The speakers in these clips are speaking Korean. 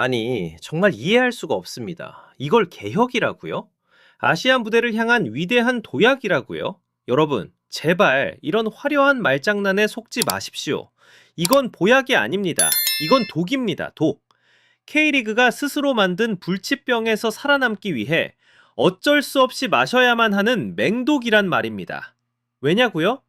아니, 정말 이해할 수가 없습니다. 이걸 개혁이라고요? 아시아 무대를 향한 위대한 도약이라고요? 여러분, 제발 이런 화려한 말장난에 속지 마십시오. 이건 보약이 아닙니다. 이건 독입니다. 독. K리그가 스스로 만든 불치병에서 살아남기 위해 어쩔 수 없이 마셔야만 하는 맹독이란 말입니다. 왜냐고요?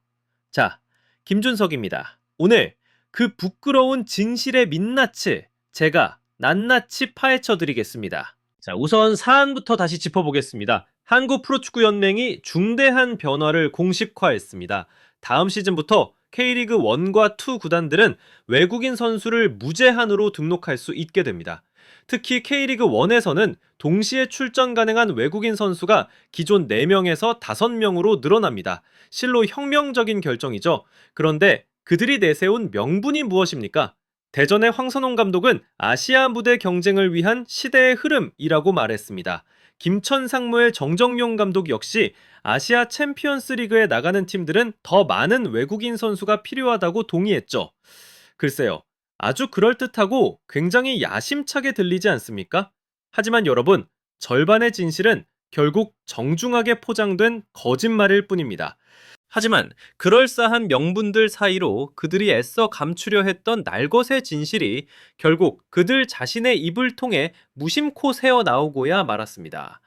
자, 김준석입니다. 오늘 그 부끄러운 진실의 민낯을 제가 낱낱이 파헤쳐 드리겠습니다. 자, 우선 사안부터 다시 짚어보겠습니다. 한국 프로축구연맹이 중대한 변화를 공식화했습니다. 다음 시즌부터 K리그 1과 2 구단들은 외국인 선수를 무제한으로 등록할 수 있게 됩니다. 특히 K리그 1에서는 동시에 출전 가능한 외국인 선수가 기존 4명에서 5명으로 늘어납니다. 실로 혁명적인 결정이죠. 그런데 그들이 내세운 명분이 무엇입니까? 대전의 황선홍 감독은 아시아 무대 경쟁을 위한 시대의 흐름이라고 말했습니다. 김천 상무의 정정용 감독 역시 아시아 챔피언스 리그에 나가는 팀들은 더 많은 외국인 선수가 필요하다고 동의했죠. 글쎄요, 아주 그럴듯하고 굉장히 야심차게 들리지 않습니까? 하지만 여러분, 절반의 진실은 결국 정중하게 포장된 거짓말일 뿐입니다. 하지만 그럴싸한 명분들 사이로 그들이 애써 감추려 했던 날것의 진실이 결국 그들 자신의 입을 통해 무심코 새어 나오고야 말았습니다.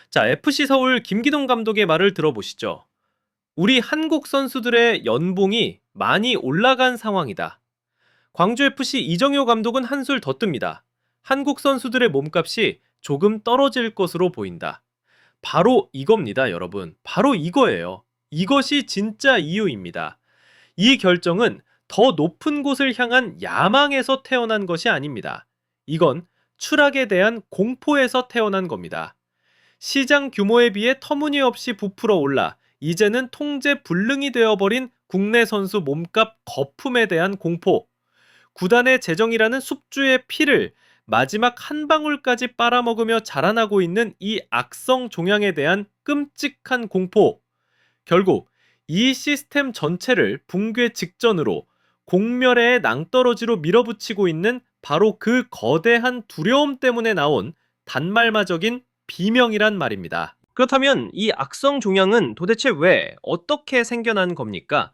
자, FC 서울 김기동 감독의 말을 들어보시죠. 우리 한국 선수들의 연봉이 많이 올라간 상황이다. 광주FC 이정효 감독은 한술 더 뜹니다. 한국 선수들의 몸값이 조금 떨어질 것으로 보인다. 바로 이겁니다, 여러분. 바로 이거예요. 이것이 진짜 이유입니다. 이 결정은 더 높은 곳을 향한 야망에서 태어난 것이 아닙니다. 이건 추락에 대한 공포에서 태어난 겁니다. 시장 규모에 비해 터무니없이 부풀어 올라 이제는 통제 불능이 되어버린 국내 선수 몸값 거품에 대한 공포. 구단의 재정이라는 숙주의 피를 마지막 한 방울까지 빨아먹으며 자라나고 있는 이 악성 종양에 대한 끔찍한 공포. 결국 이 시스템 전체를 붕괴 직전으로 공멸의 낭떠러지로 밀어붙이고 있는 바로 그 거대한 두려움 때문에 나온 단말마적인 비명이란 말입니다. 그렇다면 이 악성 종양은 도대체 왜 어떻게 생겨난 겁니까?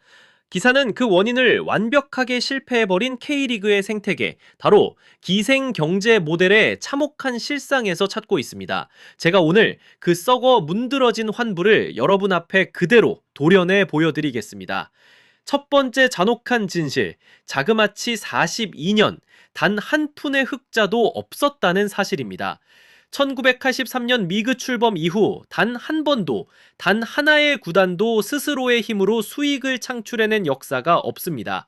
기사는 그 원인을 완벽하게 실패해버린 K리그의 생태계, 바로 기생경제 모델의 참혹한 실상에서 찾고 있습니다. 제가 오늘 그 썩어 문드러진 환부를 여러분 앞에 그대로 도려내 보여드리겠습니다. 첫 번째 잔혹한 진실, 자그마치 42년 단 한 푼의 흑자도 없었다는 사실입니다. 1983년 미그 출범 이후 단 한 번도, 단 하나의 구단도 스스로의 힘으로 수익을 창출해낸 역사가 없습니다.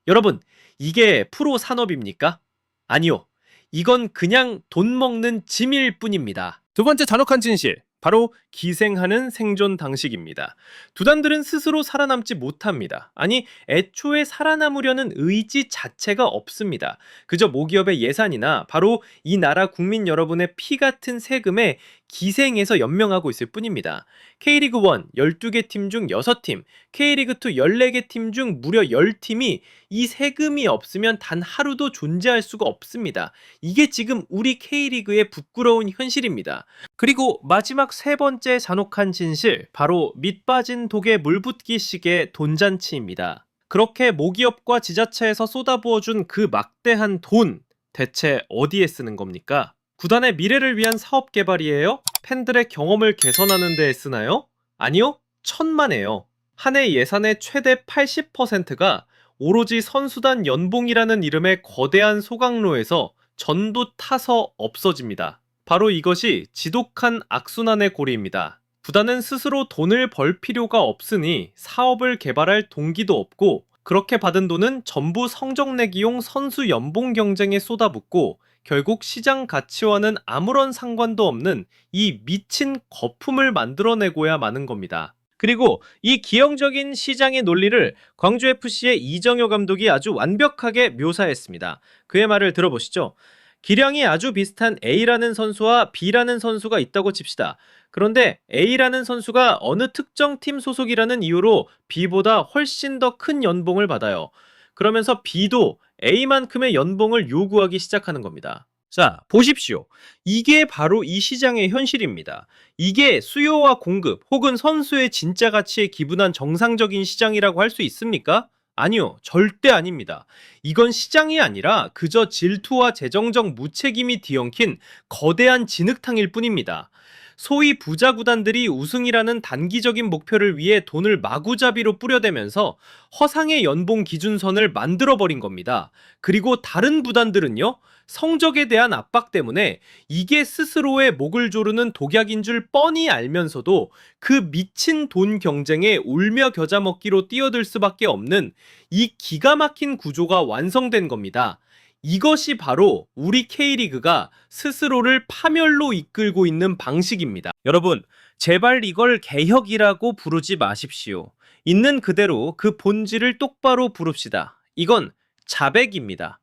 여러분, 이게 프로 산업입니까? 아니요. 이건 그냥 돈 먹는 짐일 뿐입니다. 두 번째 잔혹한 진실, 바로 기생하는 생존 방식입니다. 두단들은 스스로 살아남지 못합니다. 아니, 애초에 살아남으려는 의지 자체가 없습니다. 그저 모기업의 예산이나 바로 이 나라 국민 여러분의 피 같은 세금에 기생해서 연명하고 있을 뿐입니다. K리그 1 12개 팀 중 6팀, K리그 2 14개 팀 중 무려 10팀이 이 세금이 없으면 단 하루도 존재할 수가 없습니다. 이게 지금 우리 K리그의 부끄러운 현실입니다. 그리고 마지막 세 번째 잔혹한 진실, 바로 밑 빠진 독에 물 붓기식의 돈잔치입니다. 그렇게 모기업과 지자체에서 쏟아부어준 그 막대한 돈, 대체 어디에 쓰는 겁니까? 구단의 미래를 위한 사업 개발이에요? 팬들의 경험을 개선하는 데에 쓰나요? 아니요, 천만에요. 한 해 예산의 최대 80%가 오로지 선수단 연봉이라는 이름의 거대한 소각로에서 전부 타서 없어집니다. 바로 이것이 지독한 악순환의 고리입니다. 구단은 스스로 돈을 벌 필요가 없으니 사업을 개발할 동기도 없고, 그렇게 받은 돈은 전부 성적 내기용 선수 연봉 경쟁에 쏟아붓고 결국 시장 가치와는 아무런 상관도 없는 이 미친 거품을 만들어내고야 마는 겁니다. 그리고 이 기형적인 시장의 논리를 광주FC의 이정효 감독이 아주 완벽하게 묘사했습니다. 그의 말을 들어보시죠. 기량이 아주 비슷한 A라는 선수와 B라는 선수가 있다고 칩시다. 그런데 A라는 선수가 어느 특정 팀 소속이라는 이유로 B보다 훨씬 더 큰 연봉을 받아요. 그러면서 B도 A만큼의 연봉을 요구하기 시작하는 겁니다. 자, 보십시오. 이게 바로 이 시장의 현실입니다. 이게 수요와 공급 혹은 선수의 진짜 가치에 기분한 정상적인 시장이라고 할 수 있습니까? 아니요, 절대 아닙니다. 이건 시장이 아니라 그저 질투와 재정적 무책임이 뒤엉킨 거대한 진흙탕일 뿐입니다. 소위 부자 구단들이 우승이라는 단기적인 목표를 위해 돈을 마구잡이로 뿌려대면서 허상의 연봉 기준선을 만들어버린 겁니다. 그리고 다른 구단들은요, 성적에 대한 압박 때문에 이게 스스로의 목을 조르는 독약인 줄 뻔히 알면서도 그 미친 돈 경쟁에 울며 겨자 먹기로 뛰어들 수밖에 없는 이 기가 막힌 구조가 완성된 겁니다. 이것이 바로 우리 K리그가 스스로를 파멸로 이끌고 있는 방식입니다. 여러분, 제발 이걸 개혁이라고 부르지 마십시오. 있는 그대로 그 본질을 똑바로 부릅시다. 이건 자백입니다.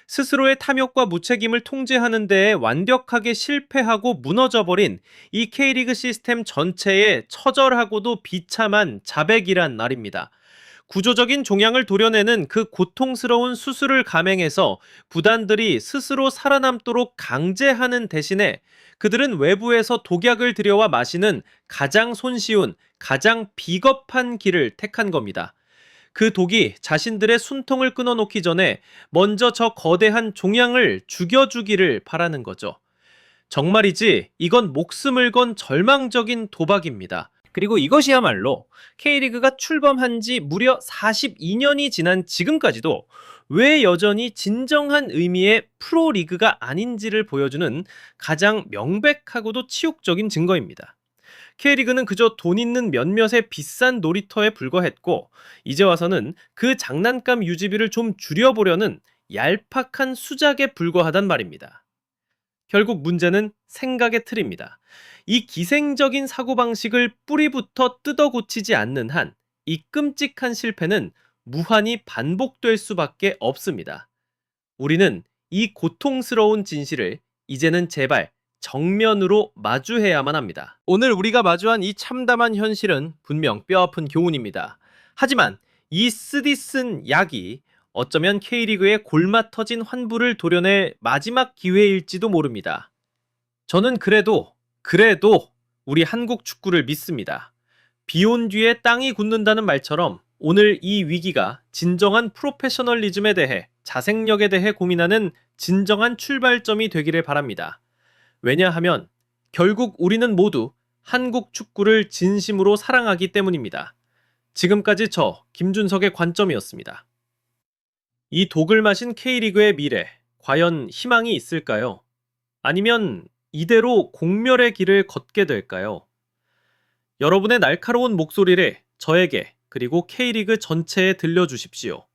스스로의 탐욕과 무책임을 통제하는 데에 완벽하게 실패하고 무너져버린 이 K리그 시스템 전체의 처절하고도 비참한 자백이란 말입니다. 구조적인 종양을 도려내는 그 고통스러운 수술을 감행해서 구단들이 스스로 살아남도록 강제하는 대신에 그들은 외부에서 독약을 들여와 마시는 가장 손쉬운, 가장 비겁한 길을 택한 겁니다. 그 독이 자신들의 숨통을 끊어놓기 전에 먼저 저 거대한 종양을 죽여주기를 바라는 거죠. 정말이지 이건 목숨을 건 절망적인 도박입니다. 그리고 이것이야말로 K리그가 출범한 지 무려 42년이 지난 지금까지도 왜 여전히 진정한 의미의 프로리그가 아닌지를 보여주는 가장 명백하고도 치욕적인 증거입니다. K리그는 그저 돈 있는 몇몇의 비싼 놀이터에 불과했고 이제 와서는 그 장난감 유지비를 좀 줄여보려는 얄팍한 수작에 불과하단 말입니다. 결국 문제는 생각의 틀입니다. 이 기생적인 사고방식을 뿌리부터 뜯어 고치지 않는 한 이 끔찍한 실패는 무한히 반복될 수밖에 없습니다. 우리는 이 고통스러운 진실을 이제는 제발 정면으로 마주해야만 합니다. 오늘 우리가 마주한 이 참담한 현실은 분명 뼈아픈 교훈입니다. 하지만 이 쓰디쓴 약이 어쩌면 K리그의 골마 터진 환부를 도려낼 마지막 기회일지도 모릅니다. 저는 그래도 우리 한국 축구를 믿습니다. 비 온 뒤에 땅이 굳는다는 말처럼 오늘 이 위기가 진정한 프로페셔널리즘에 대해, 자생력에 대해 고민하는 진정한 출발점이 되기를 바랍니다. 왜냐하면 결국 우리는 모두 한국 축구를 진심으로 사랑하기 때문입니다. 지금까지 저 김준석의 관점이었습니다. 이 독을 마신 K리그의 미래, 과연 희망이 있을까요? 아니면 이대로 공멸의 길을 걷게 될까요? 여러분의 날카로운 목소리를 저에게 그리고 K리그 전체에 들려주십시오.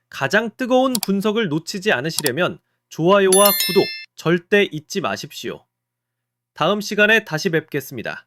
가장 뜨거운 분석을 놓치지 않으시려면 좋아요와 구독 절대 잊지 마십시오. 다음 시간에 다시 뵙겠습니다.